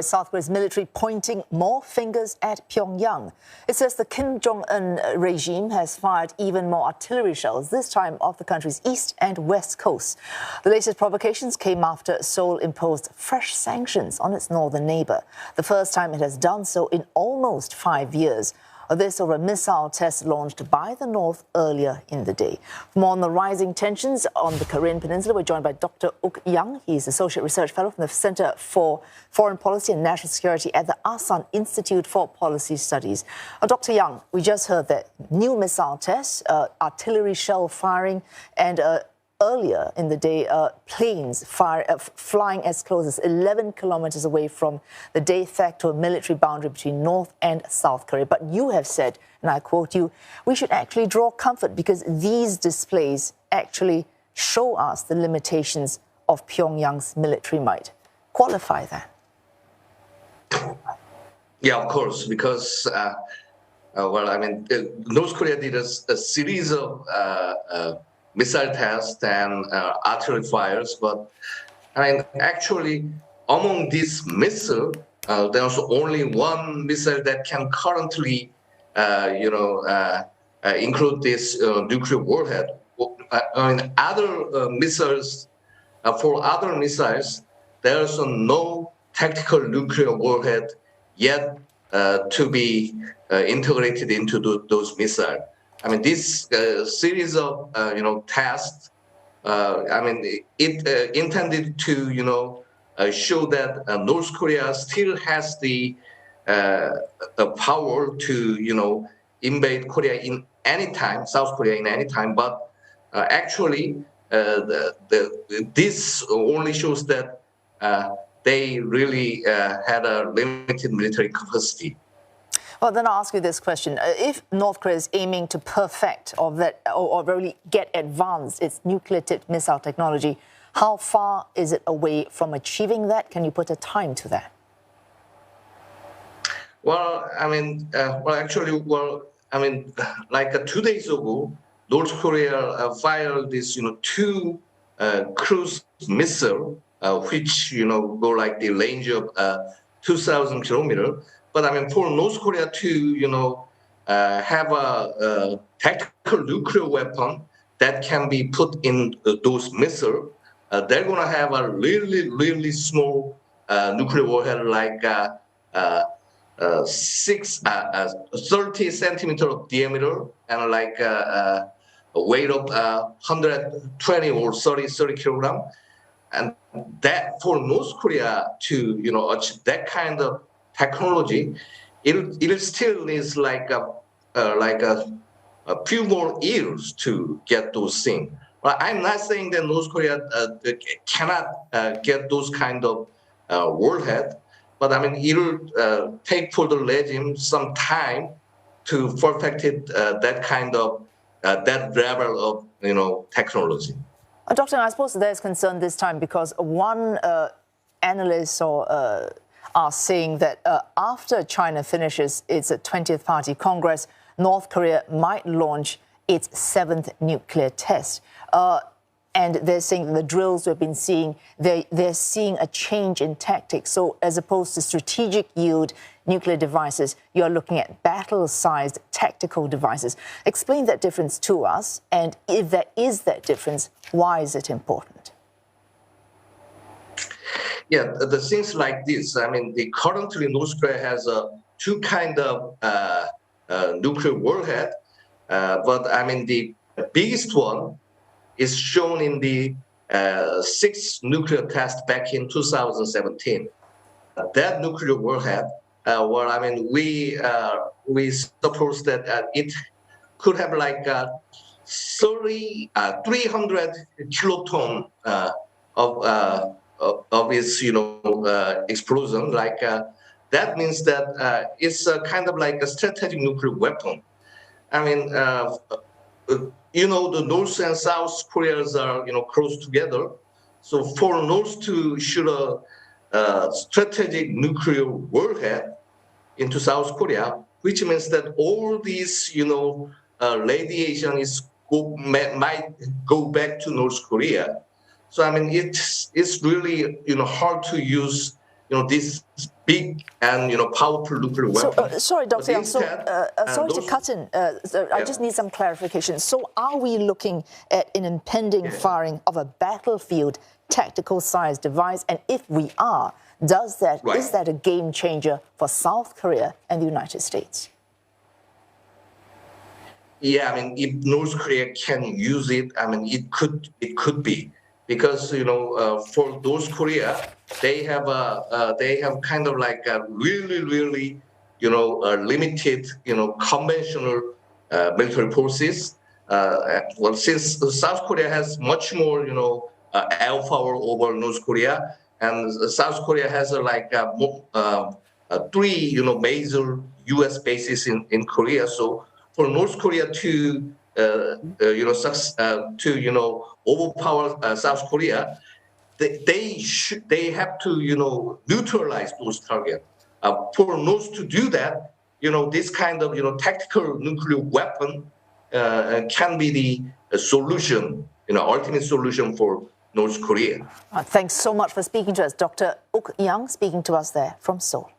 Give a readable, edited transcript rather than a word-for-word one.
South Korea's military pointing more fingers at Pyongyang. It says the Kim Jong-un regime has fired even more artillery shells, this time off the country's east and west coasts. The latest provocations came after Seoul imposed fresh sanctions on its northern neighbour, the first time it has done so in almost 5 years. This over a missile test launched by the North earlier in the day. For more on the rising tensions on the Korean Peninsula, we're joined by Dr. Uk Yang. He's Associate Research Fellow from the Center for Foreign Policy and National Security at the Asan Institute for Policy Studies. Dr. Yang, we just heard that new missile tests, artillery shell firing, and earlier in the day, planes flying as close as 11 kilometers away from the de facto military boundary between North and South Korea. But you have said, and I quote you, we should actually draw comfort because these displays actually show us the limitations of Pyongyang's military might. Qualify that. Yeah, of course, because, North Korea did a series of missile tests and artillery fires, but actually among these missiles, there's only one missile that can currently, include this nuclear warhead. Other missiles, for other missiles, there's no tactical nuclear warhead yet to be integrated into those missiles. This series of tests, it intended to show that North Korea still has the power to invade Korea in any time, South Korea in any time. But actually, this only shows that they really had a limited military capacity. Well, then I'll ask you this question. If North Korea is aiming to perfect or really get advanced its nuclear-tipped missile technology, how far is it away from achieving that? Can you put a time to that? Well, 2 days ago, North Korea fired this, two cruise missile, which, go like the range of 2,000 kilometers. But for North Korea to, have a tactical nuclear weapon that can be put in those missiles, they're going to have a really, really small nuclear warhead, like 30 centimeters of diameter and like a weight of 120 or 30 kilograms. And that for North Korea to, achieve that kind of technology, it still needs like a few more years to get those things. But I'm not saying that North Korea cannot get those kind of warhead, but it'll take for the regime some time to perfect it, that kind of that level of technology. Doctor, I suppose there's concern this time because one analyst are saying that after China finishes its 20th Party Congress, North Korea might launch its 7th nuclear test. And they're saying that the drills we've been seeing, they're seeing a change in tactics. So as opposed to strategic yield nuclear devices, you're looking at battle-sized tactical devices. Explain that difference to us. And if there is that difference, why is it important? Yeah, the things like this, currently North Korea has two kind of nuclear warhead, but the biggest one is shown in the 6th nuclear test back in 2017. That nuclear warhead, we suppose that it could have like 300 kiloton of its explosion. That means that it's a kind of like a strategic nuclear weapon. The North and South Koreas are close together. So for North to shoot a strategic nuclear warhead into South Korea, which means that all these radiation might go back to North Korea. So it's really hard to use this big and powerful nuclear weapon. Sorry, Dr. Yang. Sorry to those, cut in. I just need some clarification. So, are we looking at an impending firing of a battlefield tactical size device? And if we are, is that a game changer for South Korea and the United States? Yeah, I mean, if North Korea can use it, I mean, it could be, because for North Korea, they have kind of like a really limited conventional military forces. Well, since South Korea has much more air power over North Korea, and South Korea has three major U.S. bases in Korea, so for North Korea to overpower South Korea, they have to neutralize those targets. For North to do that, this kind of tactical nuclear weapon can be the solution, ultimate solution for North Korea. Thanks so much for speaking to us, Dr. Uk Yang, speaking to us there from Seoul.